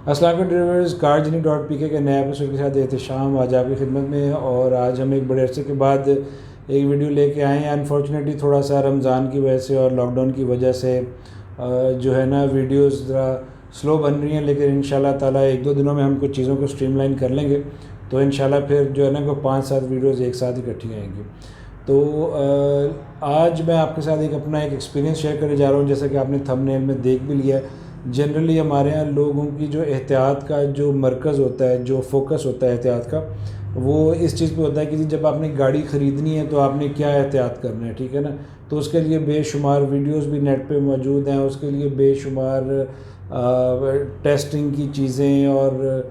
السلام علیکم drivers, CarJourney.pk کے نئے ایپیسوڈ کے ساتھ احتشام آج آپ کی خدمت میں ہے۔ اور آج ہم ایک بڑے عرصے کے بعد ایک ویڈیو لے کے آئے ہیں۔ انفارچونیٹلی تھوڑا سا رمضان کی وجہ سے اور لاک ڈاؤن کی وجہ سے جو ہے نا ویڈیوز ذرا سلو بن رہی ہیں، لیکن انشاءاللہ تعالیٰ ایک دو دنوں میں ہم کچھ چیزوں کو اسٹریم لائن کر لیں گے، تو انشاءاللہ پھر جو ہے نا کوئی 5-7 ویڈیوز ایک ساتھ اکٹھی آئیں گی۔ تو آج میں آپ کے ساتھ اپنا ایکسپیرینس شیئر کرنے جا رہا ہوں۔ جیسا کہ آپ نے تھمب نیل میں دیکھ بھی لیا ہے، جنرلی ہمارے ہاں لوگوں کی جو احتیاط کا جو مرکز ہوتا ہے، جو فوکس ہوتا ہے احتیاط کا، وہ اس چیز پہ ہوتا ہے کہ جب آپ نے گاڑی خریدنی ہے تو آپ نے کیا احتیاط کرنا ہے، ٹھیک ہے نا۔ تو اس کے لیے بے شمار ویڈیوز بھی نیٹ پہ موجود ہیں، اس کے لیے بے شمار ٹیسٹنگ کی چیزیں، اور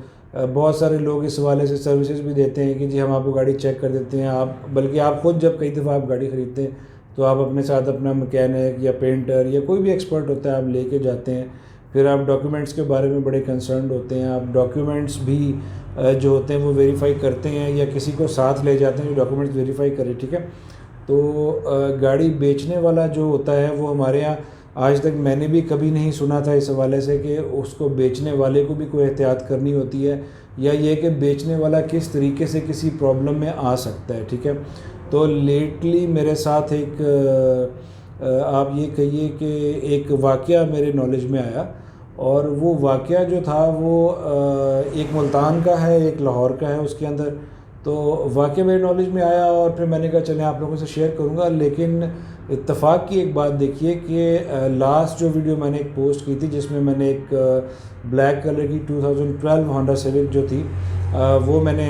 بہت سارے لوگ اس حوالے سے سروسز بھی دیتے ہیں کہ جی ہم آپ کو گاڑی چیک کر دیتے ہیں۔ بلکہ آپ خود جب کئی دفعہ آپ گاڑی خریدتے ہیں تو آپ اپنے ساتھ اپنا مکینک یا پینٹر یا کوئی بھی ایکسپرٹ ہوتا ہے آپ لے کے جاتے ہیں۔ پھر آپ ڈاکیومنٹس کے بارے میں بڑے کنسرنڈ ہوتے ہیں، آپ ڈاکیومنٹس بھی جو ہوتے ہیں وہ ویریفائی کرتے ہیں یا کسی کو ساتھ لے جاتے ہیں جو ڈاکیومنٹس ویریفائی کرے، ٹھیک ہے۔ تو گاڑی بیچنے والا جو ہوتا ہے وہ ہمارے یہاں آج تک میں نے بھی کبھی نہیں سنا تھا اس حوالے سے کہ اس کو بیچنے والے کو بھی کوئی احتیاط کرنی ہوتی ہے، یا یہ کہ بیچنے والا کس طریقے سے کسی پرابلم میں آ سکتا ہے، ٹھیک ہے۔ تو لیٹلی میرے ساتھ ایک آپ یہ کہیے کہ ایک واقعہ میرے نالج میں آیا، اور وہ واقعہ جو تھا وہ ایک ملتان کا ہے، ایک لاہور کا ہے اس کے اندر۔ تو واقعہ میرے نالج میں آیا اور پھر میں نے کہا چلیں آپ لوگوں سے شیئر کروں گا۔ لیکن اتفاق کی ایک بات دیکھیے کہ لاسٹ جو ویڈیو میں نے ایک پوسٹ کی تھی جس میں میں نے ایک بلیک کلر کی 2012 ہونڈا سیوک جو تھی وہ میں نے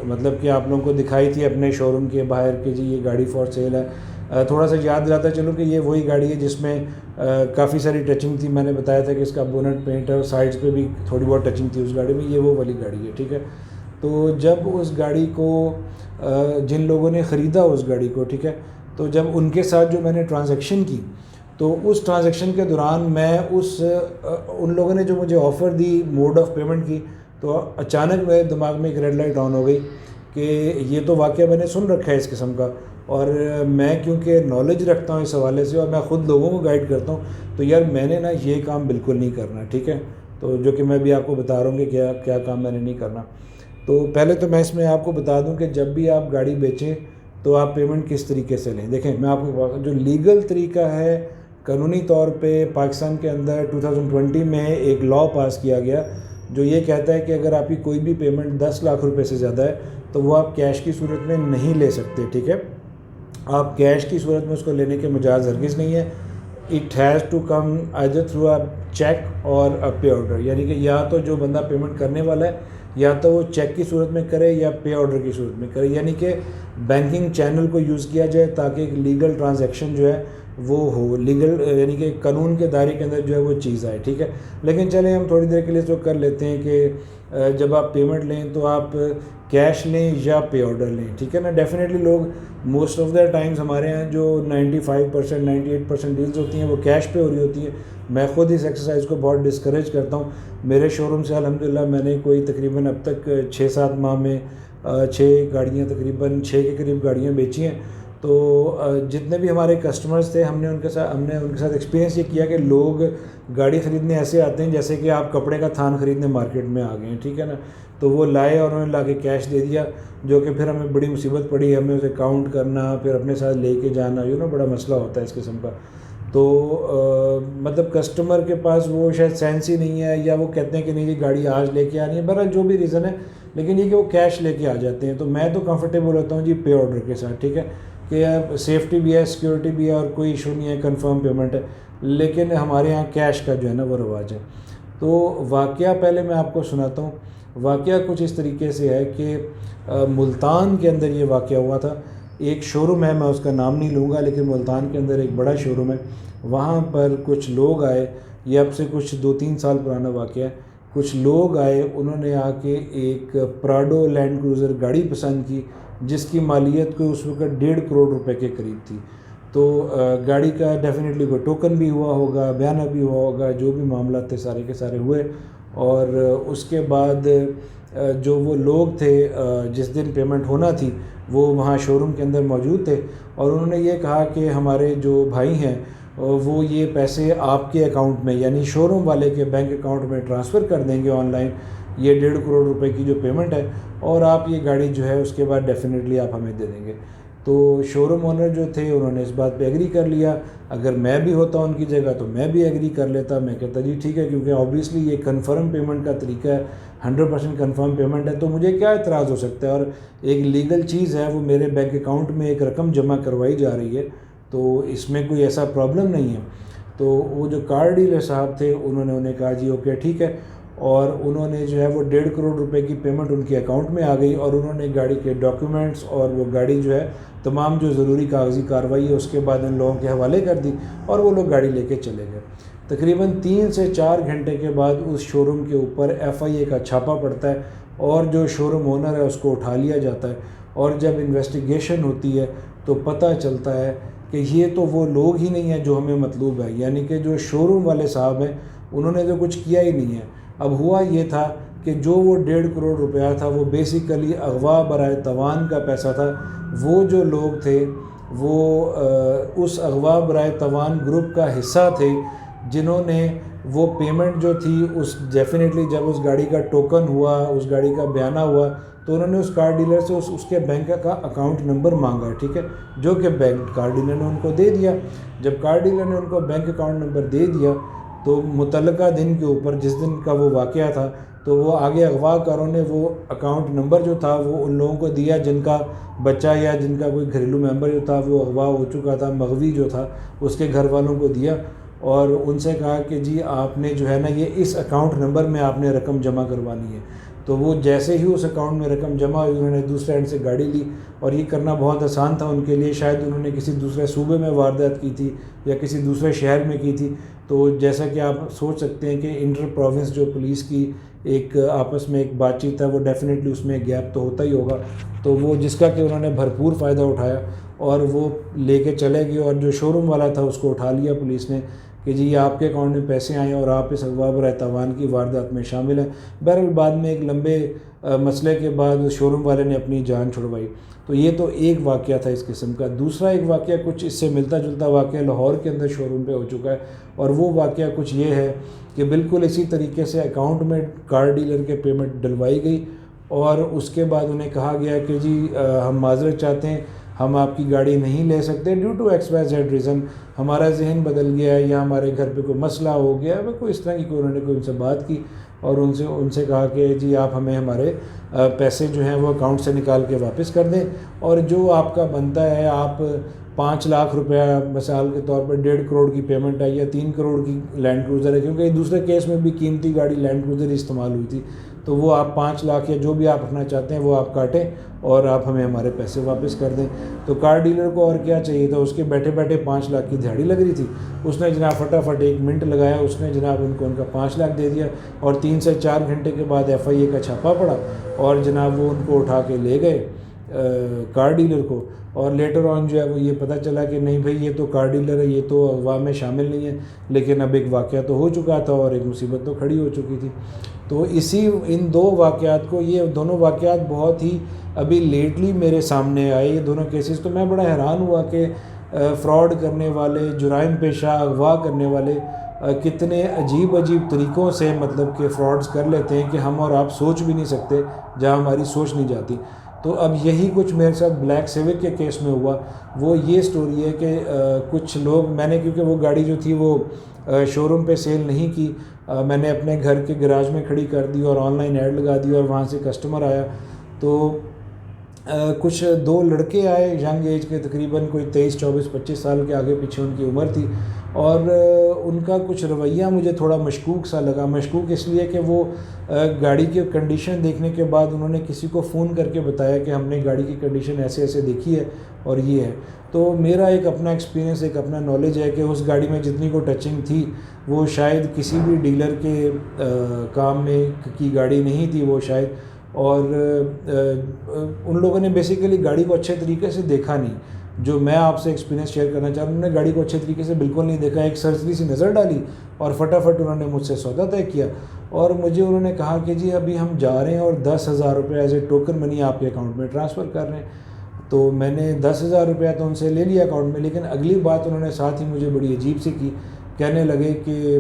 مطلب کہ آپ لوگوں کو دکھائی تھی اپنے شو روم کے باہر کہ جی یہ گاڑی فار سیل ہے۔ تھوڑا سا یاد دلاتا چلوں کہ یہ وہی گاڑی ہے جس میں کافی ساری ٹچنگ تھی۔ میں نے بتایا تھا کہ اس کا بونٹ پینٹ ہے اور سائڈز پہ بھی تھوڑی بہت ٹچنگ تھی اس گاڑی میں، یہ وہ والی گاڑی ہے، ٹھیک ہے۔ تو جب اس گاڑی کو جن لوگوں نے خریدا اس گاڑی کو، ٹھیک ہے، تو جب ان کے ساتھ جو میں نے ٹرانزیکشن کی تو اس ٹرانزیکشن کے دوران میں ان لوگوں نے جو مجھے آفر دی موڈ آف پیمنٹ کی، تو اچانک میرے دماغ میں ایک ریڈ لائٹ آن ہو گئی کہ یہ تو واقعہ میں نے سن رکھا ہے اس قسم کا، اور میں کیونکہ نالج رکھتا ہوں اس حوالے سے اور میں خود لوگوں کو گائیڈ کرتا ہوں، تو یار میں نے نا یہ کام بالکل نہیں کرنا، ٹھیک ہے۔ تو جو کہ میں بھی آپ کو بتا رہا ہوں کہ کیا کام میں نے نہیں کرنا۔ تو پہلے تو میں اس میں آپ کو بتا دوں کہ جب بھی آپ گاڑی بیچیں تو آپ پیمنٹ کس طریقے سے لیں۔ دیکھیں میں آپ کو جو لیگل طریقہ ہے، قانونی طور پہ پاکستان کے اندر 2020 میں ایک لاء پاس کیا گیا جو یہ کہتا ہے کہ اگر آپ کی کوئی بھی پیمنٹ 10 لاکھ روپے سے زیادہ ہے تو وہ آپ کیش کی صورت میں نہیں لے سکتے، ٹھیک ہے۔ آپ کیش کی صورت میں اس کو لینے کے مجاز ہرگز نہیں ہے۔ It has to come either through a cheque اور اے پے آرڈر، یعنی کہ یا تو جو بندہ پیمنٹ کرنے والا ہے یا تو وہ چیک کی صورت میں کرے یا پے آرڈر کی صورت میں کرے، یعنی کہ بینکنگ چینل کو یوز کیا جائے تاکہ ایک لیگل ٹرانزیکشن جو ہے وہ ہو، لیگل یعنی کہ قانون کے دائرے کے اندر جو ہے وہ چیز آئے، ٹھیک ہے۔ لیکن چلیں ہم تھوڑی دیر کے لیے تو کر لیتے ہیں کہ جب آپ پیمنٹ لیں تو آپ کیش لیں یا پے آرڈر لیں، ٹھیک ہے نا۔ ڈیفینیٹلی لوگ موسٹ آف دا ٹائمز ہمارے یہاں جو 95% 98% ڈیلز ہوتی ہیں وہ کیش پہ ہو رہی ہوتی ہیں۔ میں خود اس ایکسرسائز کو بہت ڈسکریج کرتا ہوں۔ میرے شو روم سے الحمدللہ میں نے کوئی تقریباً اب تک 6-7 ماہ میں 6 گاڑیاں تقریباً 6 کے قریب گاڑیاں بیچی ہیں۔ تو جتنے بھی ہمارے کسٹمرز تھے ہم نے ان کے ساتھ ایکسپیرینس یہ کیا کہ لوگ گاڑی خریدنے ایسے آتے ہیں جیسے کہ آپ کپڑے کا تھان خریدنے مارکیٹ میں آ گئے ہیں، ٹھیک ہے نا۔ تو وہ لائے اور انہوں نے لا کے کیش دے دیا، جو کہ پھر ہمیں بڑی مصیبت پڑی، ہمیں اسے کاؤنٹ کرنا، پھر اپنے ساتھ لے کے جانا، بڑا مسئلہ ہوتا ہے اس قسم کا۔ تو مطلب کسٹمر کے پاس وہ شاید سینس ہی نہیں ہے، یا وہ کہتے ہیں کہ نہیں یہ گاڑی آج لے کے آنی ہے، بہرحال جو بھی ریزن ہے، لیکن یہ کہ وہ کیش لے کے آ جاتے ہیں۔ تو میں تو کمفرٹیبل ہوتا ہوں جی پے آرڈر کے ساتھ، ٹھیک ہے، کہ سیفٹی بھی ہے، سیکیورٹی بھی ہے، اور کوئی ایشو نہیں ہے، کنفرم پیمنٹ ہے۔ لیکن ہمارے یہاں کیش کا جو ہے نا وہ رواج ہے۔ تو واقعہ پہلے میں آپ کو سناتا ہوں۔ واقعہ کچھ اس طریقے سے ہے کہ ملتان کے اندر یہ واقعہ ہوا تھا۔ ایک شو روم ہے، میں اس کا نام نہیں لوں گا، لیکن ملتان کے اندر ایک بڑا شو روم ہے، وہاں پر کچھ لوگ آئے، یہ اب سے کچھ 2-3 سال پرانا واقعہ ہے۔ کچھ لوگ آئے، انہوں نے آ کے ایک پراڈو لینڈ کروزر گاڑی پسند کی جس کی مالیت کو اس وقت 1.5 کروڑ روپے کے قریب تھی۔ تو گاڑی کا ڈیفینیٹلی کوئی ٹوکن بھی ہوا ہوگا، بیانہ بھی ہوا ہوگا، جو بھی معاملات تھے سارے کے سارے ہوئے۔ اور اس کے بعد جو وہ لوگ تھے جس دن پیمنٹ ہونا تھی وہ وہاں شو روم کے اندر موجود تھے، اور انہوں نے یہ کہا کہ ہمارے جو بھائی ہیں وہ یہ پیسے آپ کے اکاؤنٹ میں یعنی شو روم والے کے بینک اکاؤنٹ میں ٹرانسفر کر دیں گے آن لائن، یہ 1.5 کروڑ روپے کی جو پیمنٹ ہے، اور آپ یہ گاڑی جو ہے اس کے بعد ڈیفینیٹلی آپ ہمیں دے دیں گے۔ تو شو روم اونر جو تھے انہوں نے اس بات پہ ایگری کر لیا۔ اگر میں بھی ہوتا ان کی جگہ تو میں بھی ایگری کر لیتا، میں کہتا جی ٹھیک ہے، کیونکہ آبویسلی یہ کنفرم پیمنٹ کا طریقہ ہے، 100% کنفرم پیمنٹ ہے، تو مجھے کیا اعتراض ہو سکتا ہے، اور ایک لیگل چیز ہے، وہ میرے بینک اکاؤنٹ میں ایک رقم جمع کروائی جا رہی ہے، تو اس میں کوئی ایسا پرابلم نہیں ہے۔ تو وہ جو کار ڈیلر صاحب تھے انہوں نے کہا جی اوکے ٹھیک ہے، اور انہوں نے جو ہے وہ 1.5 کروڑ روپے کی پیمنٹ ان کے اکاؤنٹ میں آ گئی، اور انہوں نے گاڑی کے ڈاکیومنٹس اور وہ گاڑی جو ہے تمام جو ضروری کاغذی کارروائی ہے اس کے بعد ان لوگوں کے حوالے کر دی، اور وہ لوگ گاڑی لے کے چلے گئے۔ تقریباً 3 سے 4 گھنٹے کے بعد اس شو روم کے اوپر FIA کا چھاپا پڑتا ہے، اور جو شو روم اونر ہے اس کو اٹھا لیا جاتا ہے، اور جب انویسٹیگیشن ہوتی ہے تو پتہ چلتا ہے کہ یہ تو وہ لوگ ہی نہیں ہیں جو ہمیں مطلوب ہے، یعنی کہ جو شو روم والے صاحب ہیں انہوں نے تو کچھ کیا ہی نہیں ہے۔ اب ہوا یہ تھا کہ جو وہ 1.5 کروڑ روپیہ تھا وہ بیسیکلی اغوا برائے تاوان کا پیسہ تھا۔ وہ جو لوگ تھے وہ اس اغوا برائے تاوان گروپ کا حصہ تھے، جنہوں نے وہ پیمنٹ جو تھی اس ڈیفینیٹلی جب اس گاڑی کا ٹوکن ہوا، اس گاڑی کا بیانہ ہوا، تو انہوں نے اس کار ڈیلر سے اس کے بینک کا اکاؤنٹ نمبر مانگا، ٹھیک ہے، جو کہ کار ڈیلر نے ان کو دے دیا۔ جب کار ڈیلر نے ان کو بینک اکاؤنٹ نمبر دے دیا تو متعلقہ دن کے اوپر جس دن کا وہ واقعہ تھا، تو وہ آگے اغوا کاروں نے وہ اکاؤنٹ نمبر جو تھا وہ ان لوگوں کو دیا جن کا بچہ یا جن کا کوئی گھریلو ممبر جو تھا وہ اغوا ہو چکا تھا، مغوی جو تھا اس کے گھر والوں کو دیا، اور ان سے کہا کہ جی آپ نے جو ہے نا یہ اس اکاؤنٹ نمبر میں آپ نے رقم جمع کروانی ہے۔ تو وہ جیسے ہی اس اکاؤنٹ میں رقم جمع ہوئی انہوں نے دوسرے اینڈ سے گاڑی لی، اور یہ کرنا بہت آسان تھا ان کے لیے، شاید انہوں نے کسی دوسرے صوبے میں واردات کی تھی یا کسی دوسرے شہر میں کی تھی، تو جیسا کہ آپ سوچ سکتے ہیں کہ انٹر پروونس جو پولیس کی ایک آپس میں ایک بات چیت ہے وہ ڈیفینیٹلی اس میں گیپ تو ہوتا ہی ہوگا، تو وہ جس کا کہ انہوں نے بھرپور فائدہ اٹھایا اور وہ لے کے چلے گئے، اور جو شو روم والا تھا اس کو اٹھا لیا پولیس نے کہ جی آپ کے اکاؤنٹ میں پیسے آئے اور آپ اس اغوا برائے تاوان کی واردات میں شامل ہیں۔ بہرحال بعد میں ایک لمبے مسئلے کے بعد شو روم والے نے اپنی جان چھڑوائی۔ تو یہ تو ایک واقعہ تھا اس قسم کا۔ دوسرا ایک واقعہ کچھ اس سے ملتا جلتا واقعہ لاہور کے اندر شو روم پہ ہو چکا ہے، اور وہ واقعہ کچھ یہ ہے کہ بالکل اسی طریقے سے اکاؤنٹ میں کار ڈیلر کے پیمنٹ ڈلوائی گئی، اور اس کے بعد انہیں کہا گیا کہ جی ہم معذرت چاہتے ہیں، ہم آپ کی گاڑی نہیں لے سکتے ڈیو ٹو XYZ ریزن، ہمارا ذہن بدل گیا ہے یا ہمارے گھر پہ کوئی مسئلہ ہو گیا ہے، کوئی اس طرح کی انہوں نے ان سے بات کی، اور ان سے کہا کہ جی آپ ہمیں ہمارے پیسے جو ہیں وہ اکاؤنٹ سے نکال کے واپس کر دیں، اور جو آپ کا بنتا ہے آپ 5 لاکھ روپیہ مثال کے طور پر 1.5 کروڑ کی پیمنٹ آئی یا 3 کروڑ کی لینڈ کروزر ہے، کیونکہ دوسرے کیس میں بھی قیمتی گاڑی لینڈ کروزر استعمال ہوئی تھی، تو وہ آپ 5 لاکھ یا جو بھی آپ رکھنا چاہتے ہیں وہ آپ کاٹیں اور آپ ہمیں ہمارے پیسے واپس کر دیں۔ تو کار ڈیلر کو اور کیا چاہیے تھا، اس کے بیٹھے بیٹھے 5 لاکھ کی دہاڑی لگ رہی تھی، اس نے جناب فٹافٹ 1 منٹ لگایا، اس نے جناب ان کا 5 لاکھ دے دیا، اور 3 سے 4 گھنٹے کے بعد FIA کا چھاپا پڑا، اور جناب وہ ان کو اٹھا کے لے گئے کار ڈیلر کو، اور لیٹر آن جو ہے وہ یہ پتہ چلا کہ نہیں بھائی یہ تو کار ڈیلر ہے، یہ تو اغوا میں شامل نہیں ہے، لیکن اب ایک واقعہ تو ہو چکا تھا اور ایک مصیبت تو کھڑی ہو چکی تھی۔ تو ان 2 واقعات کو، یہ دونوں واقعات بہت ہی ابھی لیٹلی میرے سامنے آئے، یہ دونوں کیسز، تو میں بڑا حیران ہوا کہ فراڈ کرنے والے، جرائم پیشہ اغوا کرنے والے کتنے عجیب طریقوں سے مطلب کہ فراڈز کر لیتے ہیں کہ ہم اور آپ سوچ بھی نہیں سکتے جہاں ہماری سوچ نہیں جاتی۔ تو اب یہی کچھ میرے ساتھ بلیک سیوک کے کیس میں ہوا۔ وہ یہ سٹوری ہے کہ کچھ لوگ، میں نے کیونکہ وہ گاڑی جو تھی وہ شو روم پہ سیل نہیں کی، میں نے اپنے گھر کے گراج میں کھڑی کر دی اور آن لائن ایڈ لگا دی، اور وہاں سے کسٹمر آیا تو کچھ 2 لڑکے آئے ینگ ایج کے، تقریباً کوئی 23 24 25 سال کے آگے پیچھے ان کی عمر تھی، اور ان کا کچھ رویہ مجھے تھوڑا مشکوک سا لگا۔ مشکوک اس لیے کہ وہ گاڑی کی کنڈیشن دیکھنے کے بعد انہوں نے کسی کو فون کر کے بتایا کہ ہم نے گاڑی کی کنڈیشن ایسے ایسے دیکھی ہے اور یہ ہے۔ تو میرا ایک اپنا ایکسپیرینس، ایک اپنا نالج ہے کہ اس گاڑی میں جتنی کو ٹچنگ تھی وہ شاید کسی بھی ڈیلر کے کام میں کی گاڑی نہیں تھی وہ شاید، اور ان لوگوں نے بیسیکلی گاڑی کو اچھے طریقے سے دیکھا نہیں۔ جو میں آپ سے ایکسپیرینس شیئر کرنا چاہ رہا ہوں، انہوں نے گاڑی کو اچھے طریقے سے بالکل نہیں دیکھا، ایک سرسری سی نظر ڈالی اور فٹافٹ انہوں نے مجھ سے سودا طے کیا، اور مجھے انہوں نے کہا کہ جی ابھی ہم جا رہے ہیں اور 10,000 روپے ایز اے ٹوکن منی آپ کے اکاؤنٹ میں ٹرانسفر کر رہے ہیں۔ تو میں نے 10,000 روپیہ تو ان سے لے لیا اکاؤنٹ میں، لیکن اگلی بات انہوں نے ساتھ ہی مجھے بڑی عجیب سی کی. کہنے لگے کہ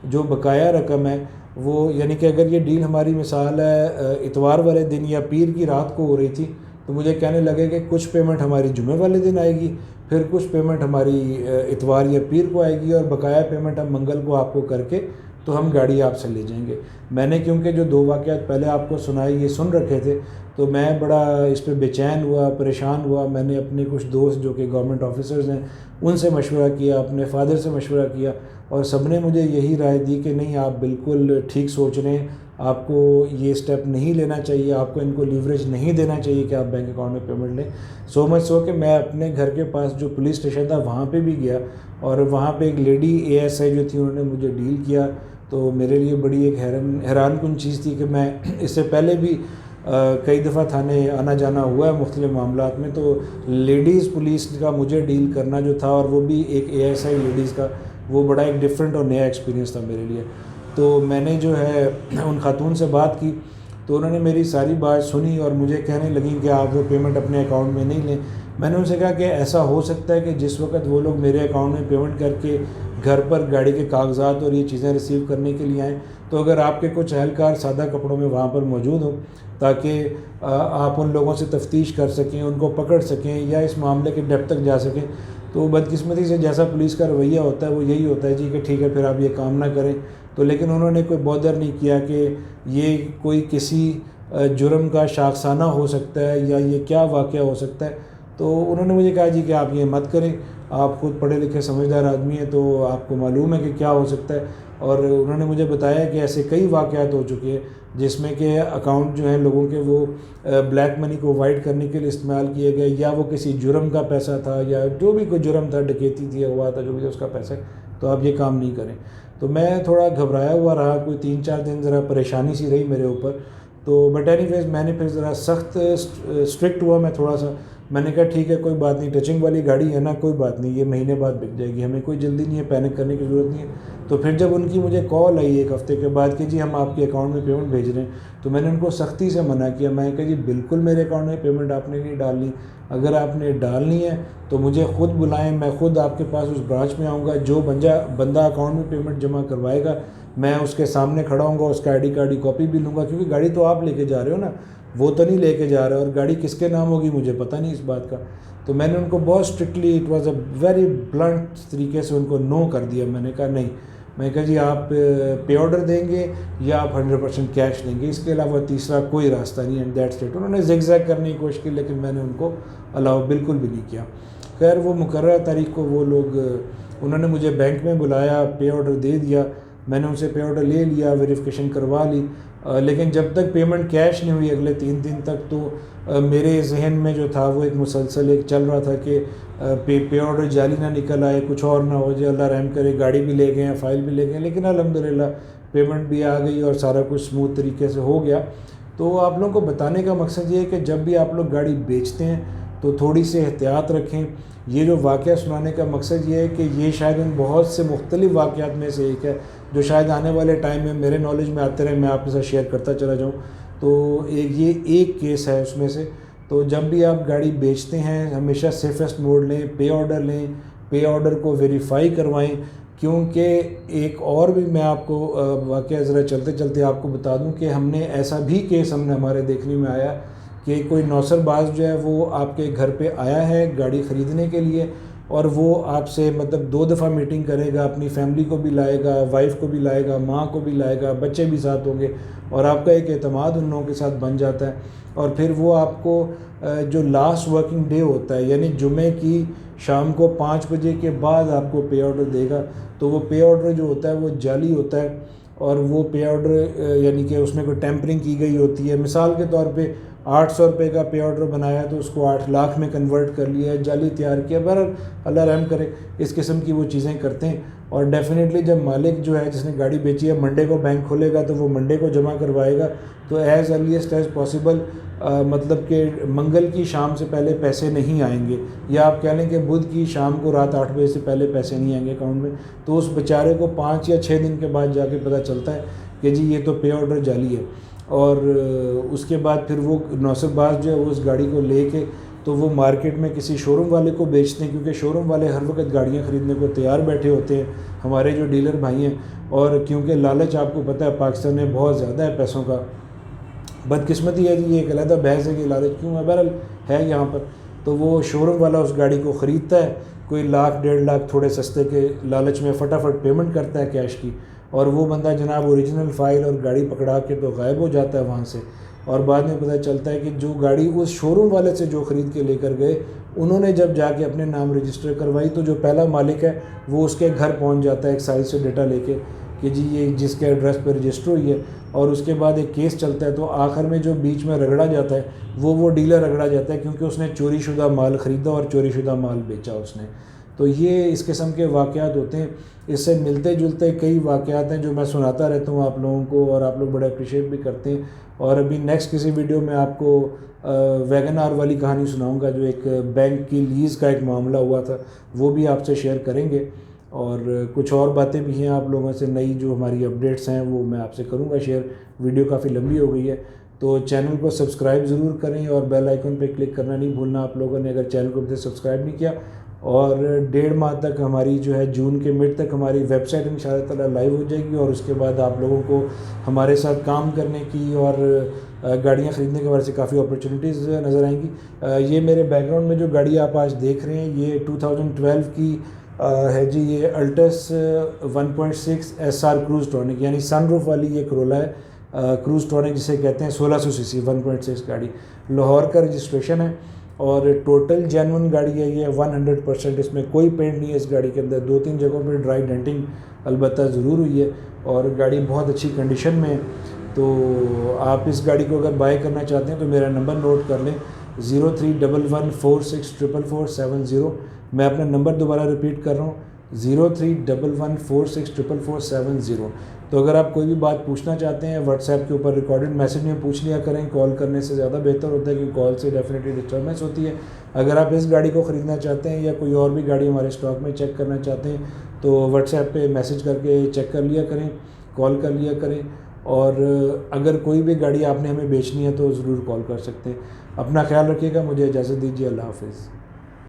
جو بقایا رقم ہے وہ، یعنی کہ اگر یہ ڈیل ہماری مثال ہے اتوار والے دن یا پیر کی رات کو ہو رہی تھی، تو مجھے کہنے لگے کہ کچھ پیمنٹ ہماری جمعے والے دن آئے گی، پھر کچھ پیمنٹ ہماری اتوار یا پیر کو آئے گی، اور بقایا پیمنٹ ہم منگل کو آپ کو کر کے تو ہم گاڑی آپ سے لے جائیں گے. میں نے کیونکہ جو 2 واقعات پہلے آپ کو سنائے یہ سن رکھے تھے، تو میں بڑا اس پہ بے چین ہوا، پریشان ہوا. میں نے اپنے کچھ دوست جو کہ گورنمنٹ آفیسرز ہیں ان سے مشورہ کیا، اپنے فادر سے مشورہ کیا، اور سب نے مجھے یہی رائے دی کہ نہیں، آپ بالکل ٹھیک سوچ رہے ہیں، آپ کو یہ اسٹیپ نہیں لینا چاہیے، آپ کو ان کو لیوریج نہیں دینا چاہیے کہ آپ بینک اکاؤنٹ میں پیمنٹ لیں. سو مچ سو کہ میں اپنے گھر کے پاس جو پولیس اسٹیشن تھا وہاں پہ بھی گیا، اور وہاں پہ ایک لیڈی ASI جو تھی انہوں نے مجھے ڈیل کیا. تو میرے لیے بڑی ایک حیران کن چیز تھی کہ میں اس سے پہلے بھی کئی دفعہ تھانے آنا جانا ہوا ہے مختلف معاملات میں، تو لیڈیز پولیس کا مجھے ڈیل کرنا جو تھا، اور وہ بھی ایک ASI لیڈیز کا، وہ بڑا ایک ڈفرینٹ اور نیا ایکسپیرینس تھا میرے لیے. تو میں نے جو ہے ان خاتون سے بات کی، تو انہوں نے میری ساری بات سنی اور مجھے کہنے لگیں کہ آپ وہ پیمنٹ اپنے اکاؤنٹ میں نہیں لیں. میں نے ان سے کہا کہ ایسا ہو سکتا ہے کہ جس وقت وہ لوگ میرے اکاؤنٹ میں پیمنٹ کر کے گھر پر گاڑی کے کاغذات اور یہ چیزیں ریسیو کرنے کے لیے آئیں، تو اگر آپ کے کچھ اہلکار سادہ کپڑوں میں وہاں پر موجود ہوں تاکہ آپ ان لوگوں سے تفتیش کر سکیں، ان کو پکڑ سکیں یا اس معاملے کے ڈیپتھ تک جا سکیں. تو بدقسمتی سے جیسا پولیس کا رویہ ہوتا ہے وہ یہی ہوتا ہے جی کہ ٹھیک ہے پھر آپ یہ کام نہ کریں. تو لیکن انہوں نے کوئی بودر نہیں کیا کہ یہ کوئی کسی جرم کا شاخسانہ ہو سکتا ہے یا یہ کیا واقعہ ہو سکتا ہے. تو انہوں نے مجھے کہا جی کہ آپ یہ مت کریں، آپ خود پڑھے لکھے سمجھدار آدمی ہیں تو آپ کو معلوم ہے کہ کیا ہو سکتا ہے. اور انہوں نے مجھے بتایا کہ ایسے کئی واقعات ہو چکے ہیں جس میں کہ اکاؤنٹ جو ہیں لوگوں کے وہ بلیک منی کو وائٹ کرنے کے لیے استعمال کیے گئے، یا وہ کسی جرم کا پیسہ تھا یا جو بھی کوئی جرم تھا، ڈکیتی تھی، اغوا تھا، جو بھی تھا اس کا پیسہ ہے. تو آپ یہ کام نہیں کریں. تو میں تھوڑا گھبرایا ہوا رہا، کوئی 3-4 دن ذرا پریشانی سی رہی میرے اوپر. تو بٹ اینی ویز میں نے پھر ذرا سخت اسٹرکٹ ہوا میں تھوڑا سا. میں نے کہا ٹھیک ہے کوئی بات نہیں، ٹچنگ والی گاڑی ہے نا، کوئی بات نہیں، یہ مہینے بعد بک جائے گی، ہمیں کوئی جلدی نہیں ہے، پینک کرنے کی ضرورت نہیں ہے. تو پھر جب ان کی مجھے کال آئی 1 ہفتے کے بعد کہ جی ہم آپ کے اکاؤنٹ میں پیمنٹ بھیج رہے ہیں، تو میں نے ان کو سختی سے منع کیا. میں نے کہا جی بالکل میرے اکاؤنٹ میں پیمنٹ آپ نے نہیں ڈالنی، اگر آپ نے ڈالنی ہے تو مجھے خود بلائیں، میں خود آپ کے پاس اس برانچ میں آؤں گا. جو بندہ اکاؤنٹ میں پیمنٹ جمع کروائے گا میں اس کے سامنے کھڑا ہوں گا، اس کا ID کارڈ کی کاپی بھی لوں گا، کیونکہ گاڑی تو آپ لے کے جا رہے ہو نا، وہ تو نہیں لے کے جا رہا، اور گاڑی کس کے نام ہوگی مجھے پتہ نہیں اس بات کا. تو میں نے ان کو بہت strictly, it was a very blunt طریقے سے ان کو نو کر دیا. میں نے کہا نہیں، میں کہا جی آپ پے آرڈر دیں گے یا آپ 100% کیش لیں گے، اس کے علاوہ تیسرا کوئی راستہ نہیں. And that's it. انہوں نے زگ زیگ کرنے کی کوشش کی لیکن میں نے ان کو الاؤ بالکل بھی نہیں کیا. خیر وہ مقررہ تاریخ کو وہ لوگ، انہوں نے مجھے بینک میں بلایا، پے آرڈر دے دیا، میں نے ان سے پے آرڈر لے لیا، ویریفیکیشن کروا لی. لیکن جب تک پیمنٹ کیش نہیں ہوئی اگلے 3 دن تک، تو میرے ذہن میں جو تھا وہ ایک مسلسل ایک چل رہا تھا کہ پے آرڈر جعلی نہ نکل آئے، کچھ اور نہ ہو جائے، اللہ رحم کرے. گاڑی بھی لے گئے ہیں، فائل بھی لے گئے، لیکن الحمدللہ پیمنٹ بھی آ گئی اور سارا کچھ اسموتھ طریقے سے ہو گیا. تو آپ لوگوں کو بتانے کا مقصد یہ ہے کہ جب بھی آپ لوگ گاڑی بیچتے ہیں تو تھوڑی سی احتیاط رکھیں. یہ جو واقعہ سنانے کا مقصد یہ ہے کہ یہ شاید ان بہت سے مختلف واقعات میں سے ایک ہے جو شاید آنے والے ٹائم میں میرے نالج میں آتے رہے، میں آپ کے ساتھ شیئر کرتا چلا جاؤں. تو یہ ایک کیس ہے اس میں سے. تو جب بھی آپ گاڑی بیچتے ہیں ہمیشہ سیفسٹ موڈ لیں، پے آرڈر لیں، پے آرڈر کو ویریفائی کروائیں. کیونکہ ایک اور بھی میں آپ کو واقعہ ذرا چلتے چلتے آپ کو بتا دوں کہ ہم نے ایسا بھی کیس ہمارے دیکھنے میں آیا کہ کوئی نوسر باز جو ہے وہ آپ کے گھر پہ آیا ہے گاڑی خریدنے کے لیے، اور وہ آپ سے مطلب 2 دفعہ میٹنگ کرے گا، اپنی فیملی کو بھی لائے گا، وائف کو بھی لائے گا، ماں کو بھی لائے گا، بچے بھی ساتھ ہوں گے، اور آپ کا ایک اعتماد ان لوگوں کے ساتھ بن جاتا ہے. اور پھر وہ آپ کو جو لاسٹ ورکنگ ڈے ہوتا ہے یعنی جمعے کی شام کو 5 بجے کے بعد آپ کو پے آرڈر دے گا. تو وہ پے آرڈر جو ہوتا ہے وہ جعلی ہوتا ہے، اور وہ پے آرڈر یعنی کہ اس میں کوئی ٹیمپرنگ کی گئی ہوتی ہے. مثال کے طور پہ 800 روپے کا پے آرڈر بنایا تو اس کو 8 لاکھ میں کنورٹ کر لیا ہے، جعلی تیار کیا. بہرحال اللہ رحم کرے، اس قسم کی وہ چیزیں کرتے ہیں. اور ڈیفینیٹلی جب مالک جو ہے جس نے گاڑی بیچی ہے منڈے کو بینک کھولے گا تو وہ منڈے کو جمع کروائے گا. تو ایز ارلیسٹ ایز پاسبل مطلب کہ منگل کی شام سے پہلے پیسے نہیں آئیں گے، یا آپ کہہ لیں کہ بدھ کی شام کو رات 8 بجے سے پہلے پیسے نہیں آئیں گے اکاؤنٹ میں. تو اس بیچارے کو 5 یا 6 دن کے بعد جا کے پتہ چلتا ہے کہ جی یہ تو پے آرڈر جعلی ہے، اور اس کے بعد پھر وہ نوسر باز جو ہے وہ اس گاڑی کو لے کے تو وہ مارکیٹ میں کسی شو روم والے کو بیچتے ہیں، کیونکہ شو روم والے ہر وقت گاڑیاں خریدنے کو تیار بیٹھے ہوتے ہیں ہمارے جو ڈیلر بھائی ہیں، اور کیونکہ لالچ آپ کو پتہ ہے پاکستان میں بہت زیادہ ہے پیسوں کا، بدقسمتی ہے جی، یہ ایک علیحدہ بحث ہے کہ لالچ کیوں ہے، بہرحال ہے یہاں پر، تو وہ شو روم والا اس گاڑی کو خریدتا ہے، کوئی 1,00,000 1,50,000 تھوڑے سستے کے لالچ میں فٹافٹ پیمنٹ کرتا ہے کیش کی، اور وہ بندہ جناب اوریجنل فائل اور گاڑی پکڑا کے تو غائب ہو جاتا ہے وہاں سے، اور بعد میں پتہ چلتا ہے کہ جو گاڑی اس شو روم والے سے جو خرید کے لے کر گئے، انہوں نے جب جا کے اپنے نام رجسٹر کروائی تو جو پہلا مالک ہے وہ اس کے گھر پہنچ جاتا ہے ایک سائز سے ڈیٹا لے کے کہ جی یہ جس کے ایڈریس پہ رجسٹر ہوئی ہے، اور اس کے بعد ایک کیس چلتا ہے، تو آخر میں جو بیچ میں رگڑا جاتا ہے وہ ڈیلر رگڑا جاتا ہے، کیونکہ اس نے چوری شدہ مال خریدا اور چوری شدہ مال بیچا اس نے۔ تو یہ اس قسم کے واقعات ہوتے ہیں، اس سے ملتے جلتے کئی واقعات ہیں جو میں سناتا رہتا ہوں آپ لوگوں کو، اور آپ لوگ بڑے اپریشیٹ بھی کرتے ہیں، اور ابھی نیکسٹ کسی ویڈیو میں آپ کو ویگن آر والی کہانی سناؤں گا، جو ایک بینک کی لیز کا ایک معاملہ ہوا تھا، وہ بھی آپ سے شیئر کریں گے، اور کچھ اور باتیں بھی ہیں آپ لوگوں سے نئی جو ہماری اپڈیٹس ہیں وہ میں آپ سے کروں گا شیئر۔ ویڈیو کافی لمبی ہو گئی ہے، تو چینل کو سبسکرائب ضرور کریں، اور بیل آئیکن پہ کلک کرنا نہیں بھولنا آپ لوگوں نے اگر چینل کو ابھی تک سبسکرائب نہیں کیا، اور 1.5 ماہ تک ہماری جو ہے جون کے مڈ تک ہماری ویب سائٹ انشاءاللہ تعالیٰ لائیو ہو جائے گی، اور اس کے بعد آپ لوگوں کو ہمارے ساتھ کام کرنے کی اور گاڑیاں خریدنے کے وجہ سے کافی اپرچونیٹیز نظر آئیں گی۔ یہ میرے بیک گراؤنڈ میں جو گاڑی آپ آج دیکھ رہے ہیں یہ 2012 کی ہے جی، یہ الٹس 1.6 SR کروز ٹرونک، یعنی سن روف والی یہ کرولا ہے، کروز ٹرونک جسے کہتے ہیں، 1600 cc 1.6 گاڑی، لاہور کا رجسٹریشن ہے، اور ٹوٹل جینون گاڑی ہے یہ 100%، اس میں کوئی پینٹ نہیں ہے اس گاڑی کے اندر، 2-3 جگہوں پہ ڈرائی ڈینٹنگ البتہ ضرور ہوئی ہے، اور گاڑی بہت اچھی کنڈیشن میں ہے۔ تو آپ اس گاڑی کو اگر بائی کرنا چاہتے ہیں تو میرا نمبر نوٹ کر لیں، 0311464470۔ میں اپنا نمبر دوبارہ ریپیٹ کر رہا ہوں، 0311464470۔ تو اگر آپ کوئی بھی بات پوچھنا چاہتے ہیں واٹس ایپ کے اوپر ریکارڈڈ میسج میں پوچھ لیا کریں، کال کرنے سے زیادہ بہتر ہوتا ہے، کیونکہ کال سے ڈیفینیٹلی ڈسٹربنس ہوتی ہے۔ اگر آپ اس گاڑی کو خریدنا چاہتے ہیں یا کوئی اور بھی گاڑی ہمارے اسٹاک میں چیک کرنا چاہتے ہیں تو واٹس ایپ پہ میسج کر کے چیک کر لیا کریں، کال کر لیا کریں، اور اگر کوئی بھی گاڑی آپ نے ہمیں بیچنی ہے تو ضرور کال کر سکتے ہیں۔ اپنا خیال رکھیے گا، مجھے اجازت دیجیے، اللہ حافظ۔